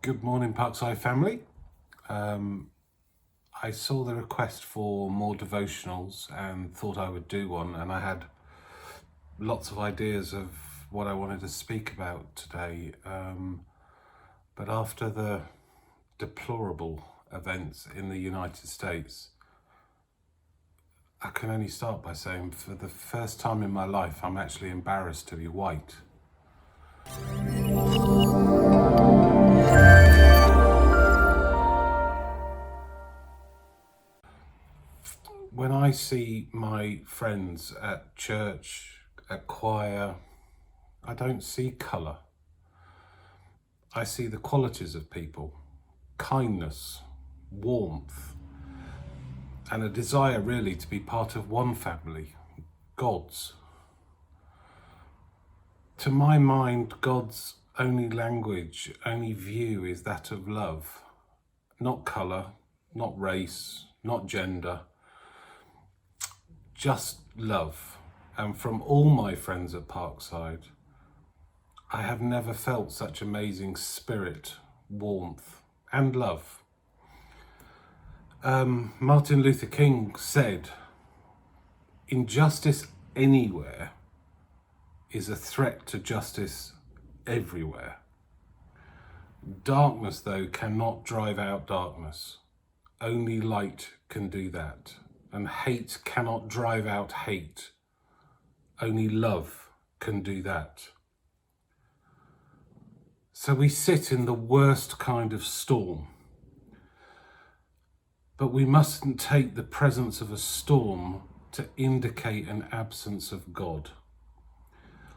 Good morning, Parkside family. I saw the request for more devotionals and thought I would do one, and I had lots of ideas of what I wanted to speak about today. But after the deplorable events in the United States, I can only start by saying for the first time in my life, I'm actually embarrassed to be white. When I see my friends at church, at choir, I don't see colour. I see the qualities of people, kindness, warmth, and a desire really to be part of one family, God's. To my mind, God's only language, only view is that of love, not colour, not race, not gender, just love. And from all my friends at Parkside, I have never felt such amazing spirit, warmth, and love. Martin Luther King said, "Injustice anywhere is a threat to justice everywhere. Darkness, though, cannot drive out darkness. Only light can do that. And hate cannot drive out hate. Only love can do that." So we sit in the worst kind of storm. But we mustn't take the presence of a storm to indicate an absence of God.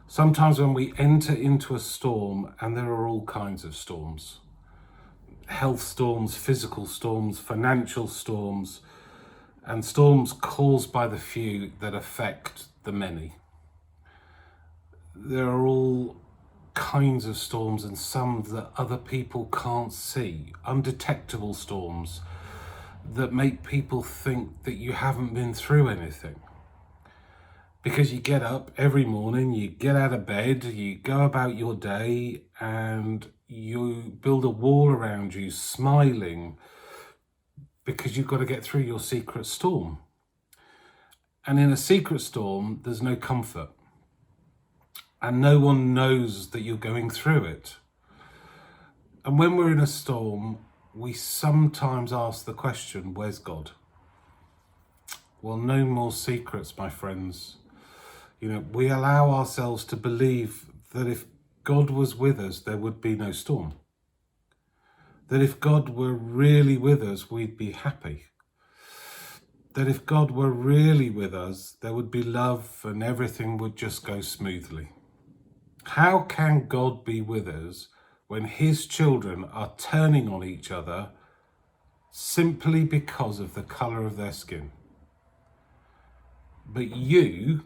Sometimes when we enter into a storm, and there are all kinds of storms, health storms, physical storms, financial storms, and storms caused by the few that affect the many. There are all kinds of storms, and some that other people can't see, undetectable storms that make people think that you haven't been through anything. Because you get up every morning, you get out of bed, you go about your day, and you build a wall around you, smiling, because you've got to get through your secret storm. And in a secret storm, there's no comfort. And no one knows that you're going through it. And when we're in a storm, we sometimes ask the question, where's God? Well, no more secrets, my friends. We allow ourselves to believe that if God was with us, there would be no storm. That if God were really with us, we'd be happy. That if God were really with us, there would be love and everything would just go smoothly. How can God be with us when his children are turning on each other simply because of the colour of their skin? But you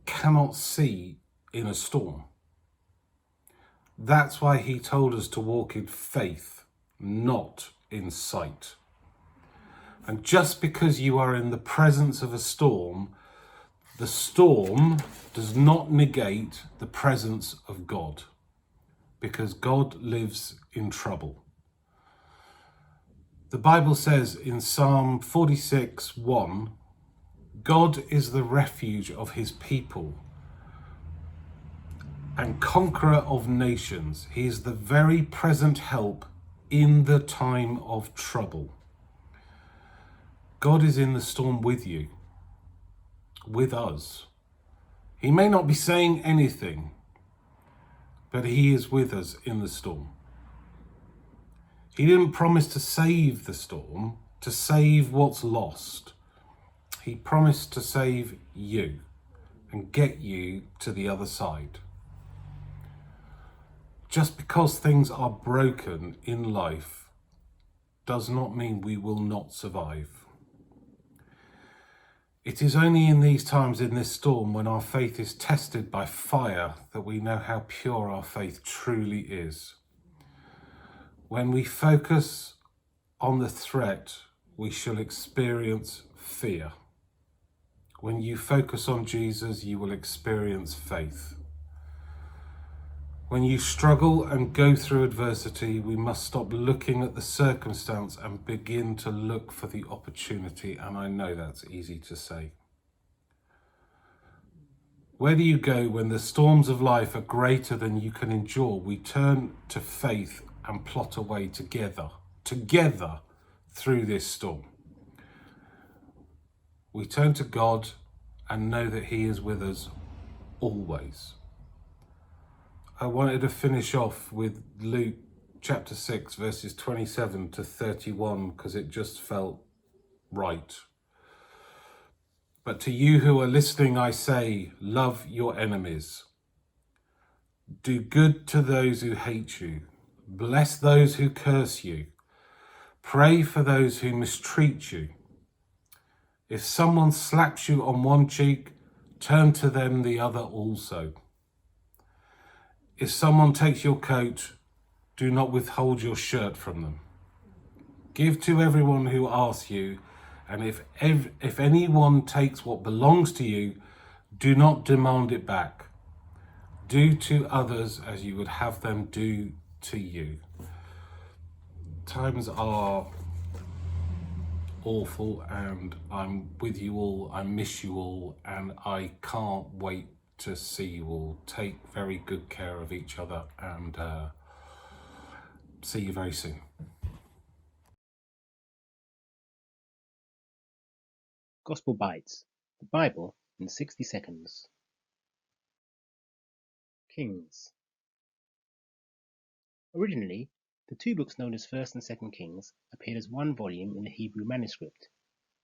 cannot see in a storm. That's why he told us to walk in faith, not in sight. And just because you are in the presence of a storm, the storm does not negate the presence of God, because God lives in trouble. The Bible says in Psalm 46:1, God is the refuge of his people and conqueror of nations. He is the very present help in the time of trouble. God is in the storm with you, with us. He may not be saying anything, but he is with us in the storm. He didn't promise to save the storm, to save what's lost. He promised to save you and get you to the other side. Just because things are broken in life does not mean we will not survive. It is only in these times, in this storm, when our faith is tested by fire, that we know how pure our faith truly is. When we focus on the threat, we shall experience fear. When you focus on Jesus, you will experience faith. When you struggle and go through adversity, we must stop looking at the circumstance and begin to look for the opportunity. And I know that's easy to say. Where do you go when the storms of life are greater than you can endure? We turn to faith and plot a way together through this storm. We turn to God and know that He is with us always. I wanted to finish off with Luke chapter 6, verses 27 to 31, because it just felt right. But to you who are listening, I say, love your enemies. Do good to those who hate you. Bless those who curse you. Pray for those who mistreat you. If someone slaps you on one cheek, turn to them the other also. If someone takes your coat, do not withhold your shirt from them. Give to everyone who asks you, and if anyone takes what belongs to you, do not demand it back. Do to others as you would have them do to you. Times are awful, and I'm with you all. I miss you all, and I can't wait to see you all. Take very good care of each other, and see you very soon. Gospel Bites, the Bible in 60 seconds. Kings. Originally, the two books known as 1st and 2nd Kings appeared as one volume in the Hebrew manuscript.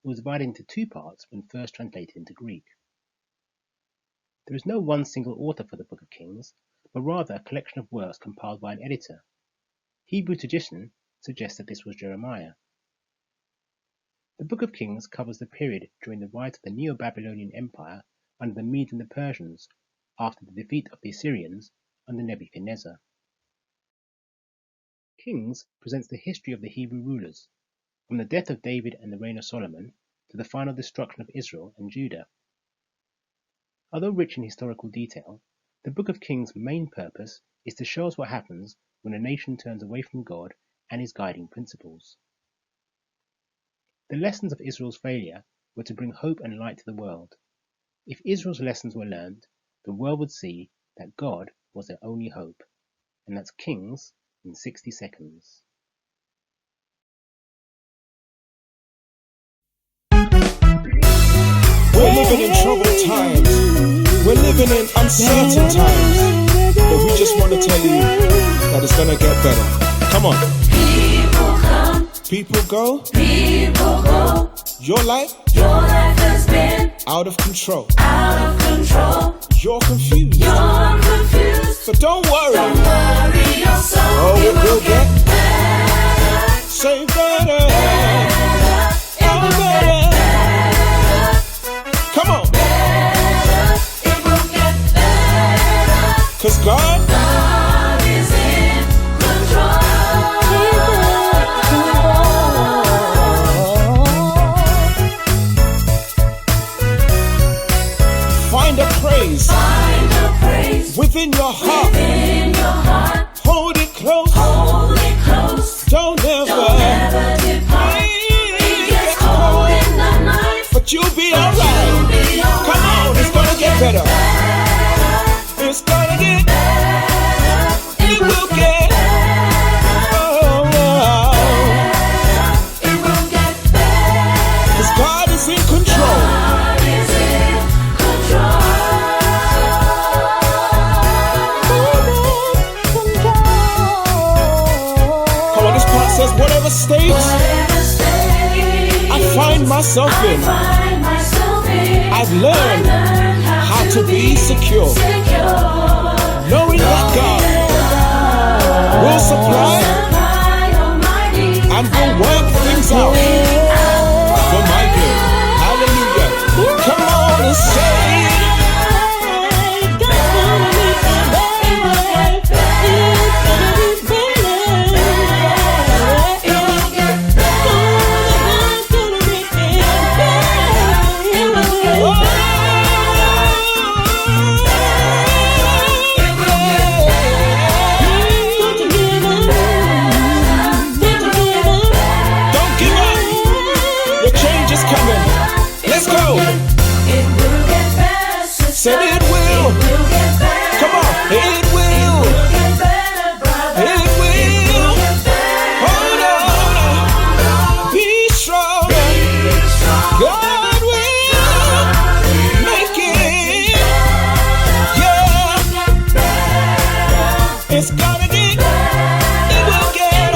It was divided into two parts when first translated into Greek. There is no one single author for the Book of Kings, but rather a collection of works compiled by an editor. Hebrew tradition suggests that this was Jeremiah. The Book of Kings covers the period during the rise of the Neo-Babylonian Empire under the Medes and the Persians, after the defeat of the Assyrians under Nebuchadnezzar. Kings presents the history of the Hebrew rulers, from the death of David and the reign of Solomon to the final destruction of Israel and Judah. Although rich in historical detail, the Book of Kings' main purpose is to show us what happens when a nation turns away from God and His guiding principles. The lessons of Israel's failure were to bring hope and light to the world. If Israel's lessons were learned, the world would see that God was their only hope. And that's Kings in 60 seconds. We're living in troubled times. We're living in uncertain times. But we just want to tell you that it's going to get better. Come on. People come. People go. People go. Your life has been out of control. out of control. You're confused. You're confused. But don't worry. Don't worry your soul. Oh, it will get better. say better. It will get better. Come on. better. It will get better. 'Cause God is in control. find a praise Find a praise within your heart. within your heart. Hold it close. Hold it close. Don't ever depart. It gets cold in the night, but you'll be alright. you'll be alright. Come on, it's gonna get better. It's gonna get better. It will get oh, It will get better. 'cause God is in control. God is in control. Come on, this part says whatever state Whatever state I find myself I in, find myself in, I've learned how to be secure, knowing that God will supply all my needs and will work things out for my good. Hallelujah. Come on and say It's gonna get better. It will get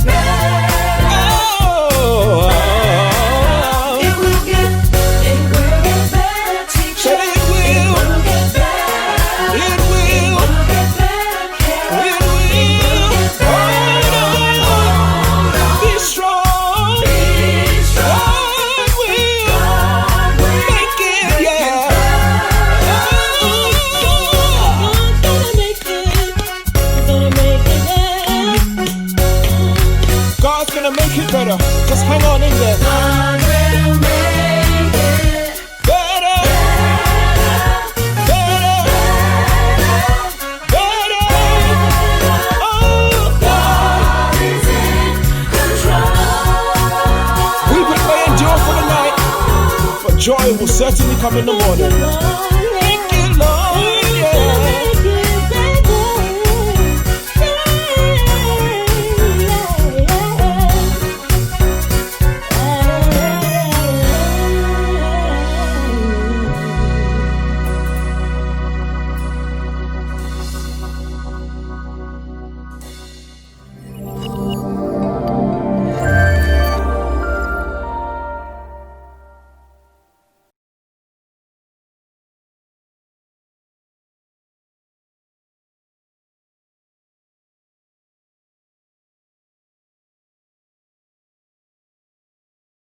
better. Oh, It will get better, teacher. said it will. It will get better. It will. It will get better, Kara. It will. Hold on. Be strong. Be strong. God will God will make it, yeah. God's gonna make it better. Just hang on in there. God will make it Better. Better. Better. Oh, God is in control. we've been may endure for the night, but joy will certainly come in the morning.